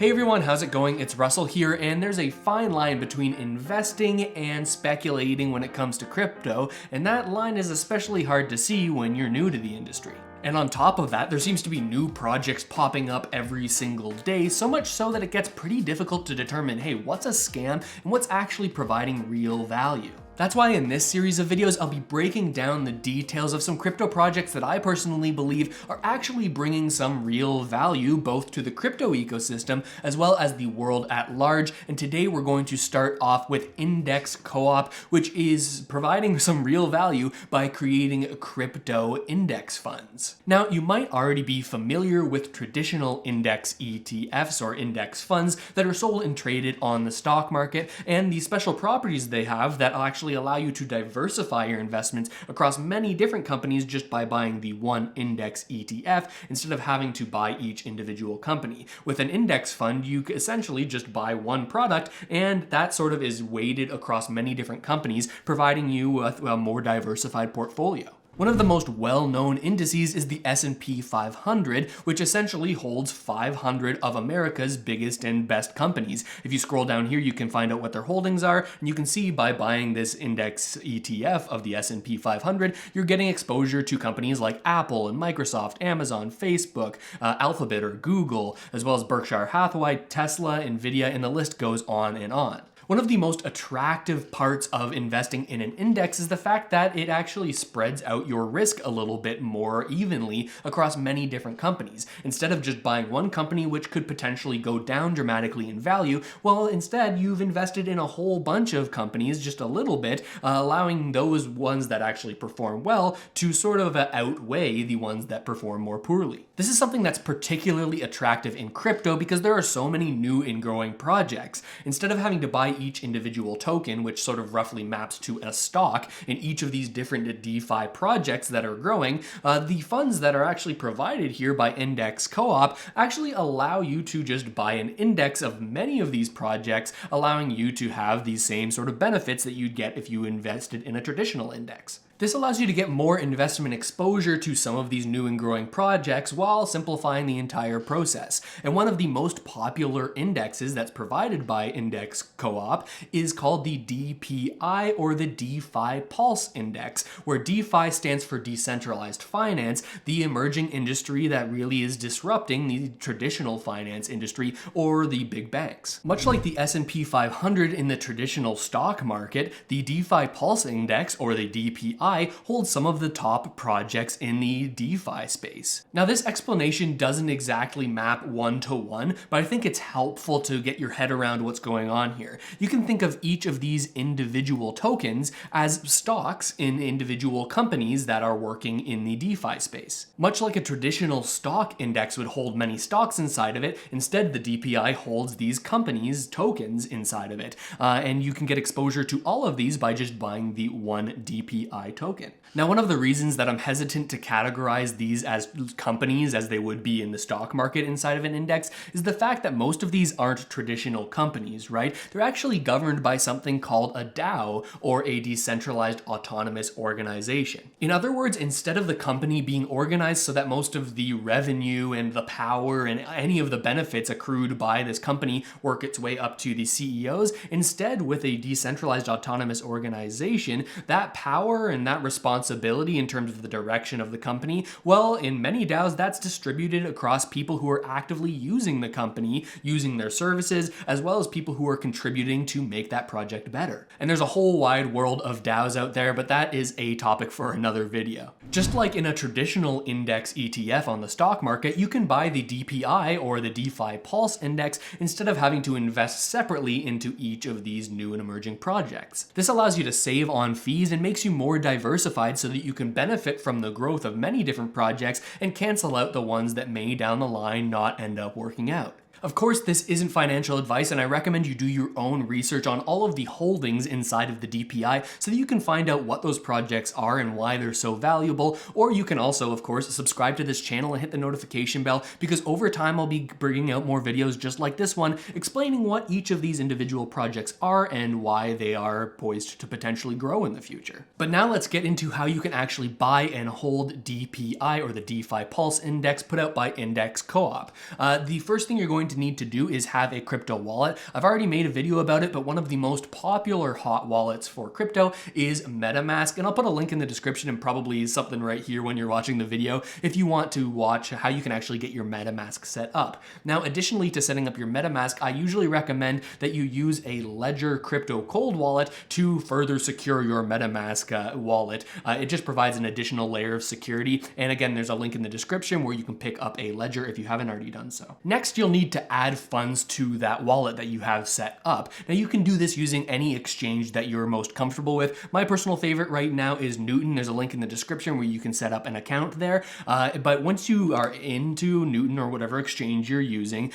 Hey everyone, how's it going? It's Russell here, and there's a fine line between investing and speculating when it comes to crypto, and that line is especially hard to see when you're new to the industry. And on top of that, there seems to be new projects popping up every single day, so much so that it gets pretty difficult to determine, hey, what's a scam and what's actually providing real value. That's why in this series of videos, I'll be breaking down the details of some crypto projects that I personally believe are actually bringing some real value both to the crypto ecosystem as well as the world at large. And today we're going to start off with Index Co-op, which is providing some real value by creating crypto index funds. Now, you might already be familiar with traditional index ETFs or index funds that are sold and traded on the stock market and the special properties they have that actually allow you to diversify your investments across many different companies just by buying the one index ETF instead of having to buy each individual company. With an index fund, you essentially just buy one product, and that sort of is weighted across many different companies, providing you with a more diversified portfolio. One of the most well-known indices is the S&P 500, which essentially holds 500 of America's biggest and best companies. If you scroll down here, you can find out what their holdings are, and you can see by buying this index ETF of the S&P 500, you're getting exposure to companies like Apple and Microsoft, Amazon, Facebook, Alphabet or Google, as well as Berkshire Hathaway, Tesla, Nvidia, and the list goes on and on. One of the most attractive parts of investing in an index is the fact that it actually spreads out your risk a little bit more evenly across many different companies. Instead of just buying one company which could potentially go down dramatically in value, well, instead you've invested in a whole bunch of companies just a little bit, allowing those ones that actually perform well to sort of outweigh the ones that perform more poorly. This is something that's particularly attractive in crypto because there are so many new and growing projects. Instead of having to buy each individual token, which sort of roughly maps to a stock in each of these different DeFi projects that are growing, the funds that are actually provided here by Index Co-op actually allow you to just buy an index of many of these projects, allowing you to have these same sort of benefits that you'd get if you invested in a traditional index. This allows you to get more investment exposure to some of these new and growing projects while simplifying the entire process. And one of the most popular indexes that's provided by Index Co-op is called the DPI, or the DeFi Pulse Index, where DeFi stands for decentralized finance, the emerging industry that really is disrupting the traditional finance industry or the big banks. Much like the S&P 500 in the traditional stock market, the DeFi Pulse Index, or the DPI, holds some of the top projects in the DeFi space. Now, this explanation doesn't exactly map one-to-one, but I think it's helpful to get your head around what's going on here. You can think of each of these individual tokens as stocks in individual companies that are working in the DeFi space. Much like a traditional stock index would hold many stocks inside of it, instead the DPI holds these companies' tokens inside of it. And you can get exposure to all of these by just buying the one DPI token. Now, one of the reasons that I'm hesitant to categorize these as companies as they would be in the stock market inside of an index is the fact that most of these aren't traditional companies, right? They're actually governed by something called a DAO, or a decentralized autonomous organization. In other words, instead of the company being organized so that most of the revenue and the power and any of the benefits accrued by this company work its way up to the CEOs, instead with a decentralized autonomous organization, that power and that responsibility in terms of the direction of the company, well, in many DAOs, that's distributed across people who are actively using the company, using their services, as well as people who are contributing to make that project better. And there's a whole wide world of DAOs out there, but that is a topic for another video. Just like in a traditional index ETF on the stock market, you can buy the DPI, or the DeFi Pulse Index, instead of having to invest separately into each of these new and emerging projects. This allows you to save on fees and makes you more diversified so that you can benefit from the growth of many different projects and cancel out the ones that may down the line not end up working out. Of course, this isn't financial advice, and I recommend you do your own research on all of the holdings inside of the DPI so that you can find out what those projects are and why they're so valuable. Or you can also, of course, subscribe to this channel and hit the notification bell, because over time I'll be bringing out more videos just like this one, explaining what each of these individual projects are and why they are poised to potentially grow in the future. But now let's get into how you can actually buy and hold DPI, or the DeFi Pulse Index, put out by Index Co-op. The first thing you're going to to need to do is have a crypto wallet. I've already made a video about it, but one of the most popular hot wallets for crypto is MetaMask, and I'll put a link in the description and probably something right here when you're watching the video if you want to watch how you can actually get your MetaMask set up. Now, additionally to setting up your MetaMask, I usually recommend that you use a Ledger crypto cold wallet to further secure your MetaMask wallet. It just provides an additional layer of security, and again, there's a link in the description where you can pick up a Ledger if you haven't already done so. Next, you'll need to add funds to that wallet that you have set up. Now, you can do this using any exchange that you're most comfortable with. My personal favorite right now is Newton. There's a link in the description where you can set up an account there. But once you are into Newton or whatever exchange you're using,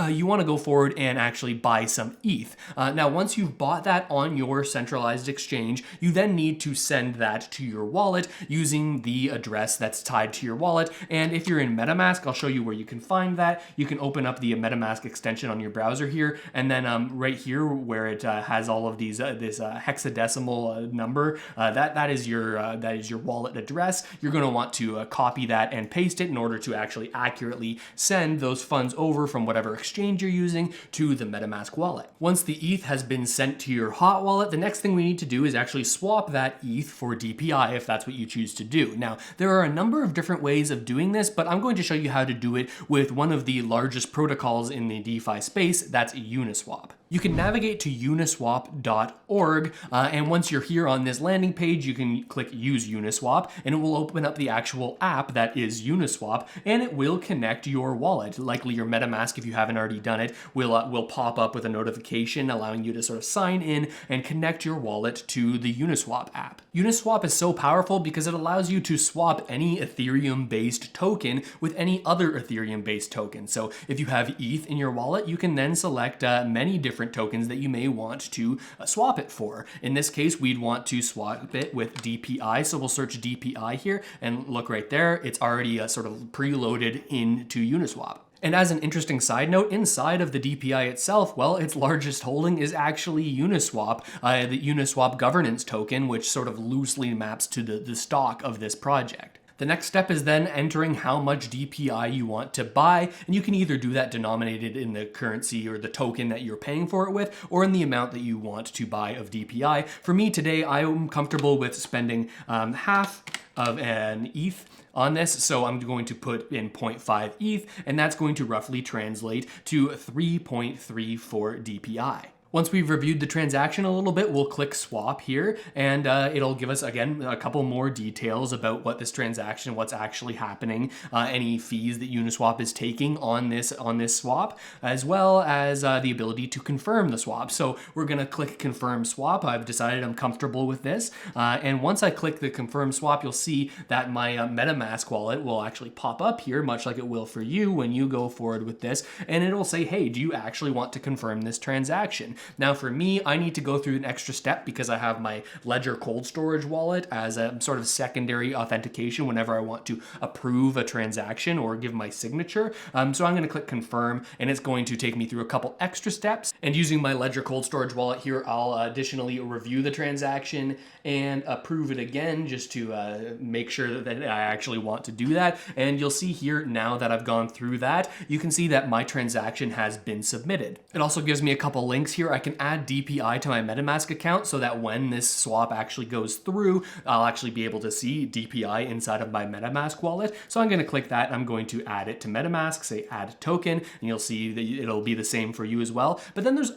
you want to go forward and actually buy some ETH. Now, once you've bought that on your centralized exchange, you then need to send that to your wallet using the address that's tied to your wallet. And if you're in MetaMask, I'll show you where you can find that. You can open up the MetaMask extension on your browser here, and then right here where it has all of these this hexadecimal number, that is your wallet address. You're going to want to copy that and paste it in order to actually accurately send those funds over from whatever exchange you're using to the MetaMask wallet. Once the ETH has been sent to your hot wallet, the next thing we need to do is actually swap that ETH for DPI if that's what you choose to do. Now, there are a number of different ways of doing this, but I'm going to show you how to do it with one of the largest protocols in the DeFi space, that's Uniswap. You can navigate to uniswap.org, and once you're here on this landing page, you can click Use Uniswap, and it will open up the actual app that is Uniswap, and it will connect your wallet. Likely your MetaMask, if you haven't already done it, will pop up with a notification allowing you to sort of sign in and connect your wallet to the Uniswap app. Uniswap is so powerful because it allows you to swap any Ethereum-based token with any other Ethereum-based token. So if you have ETH in your wallet, you can then select many different tokens that you may want to swap it for. In this case, we'd want to swap it with DPI. So we'll search DPI here and look right there. It's already sort of preloaded into Uniswap. And as an interesting side note, inside of the DPI itself, well, its largest holding is actually Uniswap, the Uniswap governance token, which sort of loosely maps to the stock of this project. The next step is then entering how much DPI you want to buy, and you can either do that denominated in the currency or the token that you're paying for it with, or in the amount that you want to buy of DPI. For me today, I'm comfortable with spending half of an ETH on this, so I'm going to put in 0.5 ETH, and that's going to roughly translate to 3.34 DPI. Once we've reviewed the transaction a little bit, we'll click swap here, and it'll give us, again, a couple more details about what this transaction, what's actually happening, any fees that Uniswap is taking on this swap, as well as the ability to confirm the swap. So we're gonna click confirm swap. I've decided I'm comfortable with this, and once I click the confirm swap, you'll see that my MetaMask wallet will actually pop up here, much like it will for you when you go forward with this, and it'll say, hey, do you actually want to confirm this transaction? Now for me, I need to go through an extra step because I have my Ledger cold storage wallet as a sort of secondary authentication whenever I want to approve a transaction or give my signature. So I'm going to click confirm, and it's going to take me through a couple extra steps. And using my Ledger cold storage wallet here, I'll additionally review the transaction and approve it again just to make sure that I actually want to do that. And you'll see here now that I've gone through that, you can see that my transaction has been submitted. It also gives me a couple links here. I can add DPI to my MetaMask account so that when this swap actually goes through, I'll actually be able to see DPI inside of my MetaMask wallet. So I'm going to click that, and I'm going to add it to MetaMask, say add token, and you'll see that it'll be the same for you as well. But then there's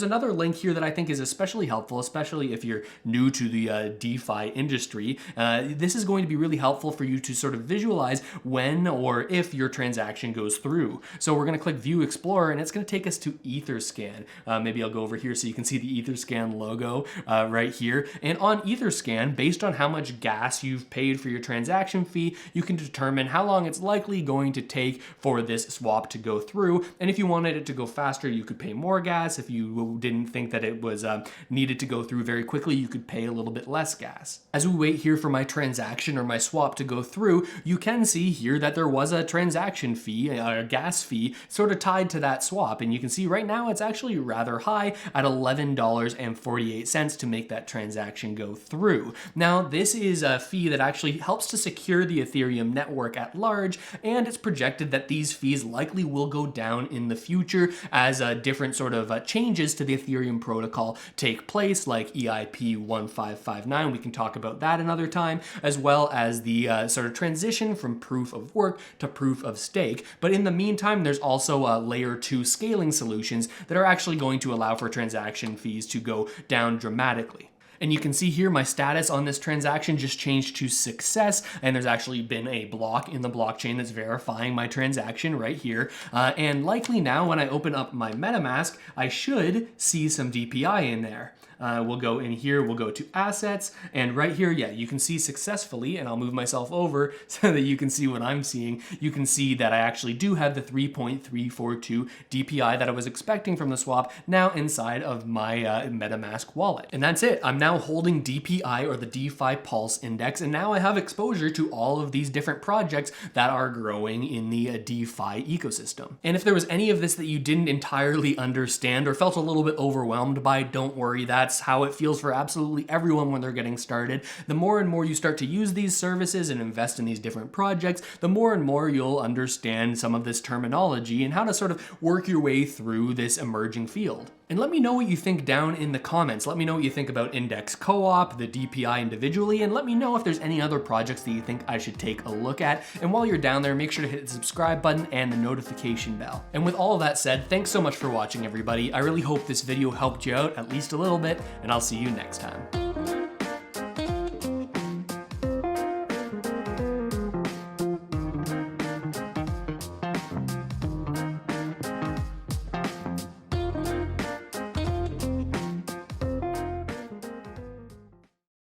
another link here that I think is especially helpful, especially if you're new to the DeFi industry. This is going to be really helpful for you to sort of visualize when or if your transaction goes through. So we're going to click View Explorer, and it's going to take us to Etherscan. Maybe I'll go over here so you can see the Etherscan logo right here. And on Etherscan, based on how much gas you've paid for your transaction fee, you can determine how long it's likely going to take for this swap to go through. And if you wanted it to go faster, you could pay more gas. If you didn't think that it was needed to go through very quickly, you could pay a little bit less gas. As we wait here for my transaction or my swap to go through, you can see here that there was a transaction fee, a gas fee, sort of tied to that swap. And you can see right now it's actually rather high. DPI at $11.48 to make that transaction go through. Now, this is a fee that actually helps to secure the Ethereum network at large, and it's projected that these fees likely will go down in the future as different sort of changes to the Ethereum protocol take place, like EIP 1559. We can talk about that another time, as well as the sort of transition from proof of work to proof of stake. But in the meantime, there's also layer 2 scaling solutions that are actually going to allow for transaction fees to go down dramatically. And you can see here my status on this transaction just changed to success, and there's actually been a block in the blockchain that's verifying my transaction right here. And likely now when I open up my MetaMask, I should see some DPI in there. We'll go in here, we'll go to assets, and right here, yeah, you can see successfully, and I'll move myself over so that you can see what I'm seeing. You can see that I actually do have the 3.342 DPI that I was expecting from the swap now inside of my MetaMask wallet. And that's it. I'm now holding DPI, or the DeFi Pulse Index, and now I have exposure to all of these different projects that are growing in the DeFi ecosystem. And if there was any of this that you didn't entirely understand or felt a little bit overwhelmed by, don't worry, that's how it feels for absolutely everyone when they're getting started. The more and more you start to use these services and invest in these different projects, the more and more you'll understand some of this terminology and how to sort of work your way through this emerging field. And let me know what you think down in the comments. Let me know what you think about Index Co-op, the DPI individually, and let me know if there's any other projects that you think I should take a look at. And while you're down there, make sure to hit the subscribe button and the notification bell. And with all of that said, thanks so much for watching, everybody. I really hope this video helped you out at least a little bit, and I'll see you next time.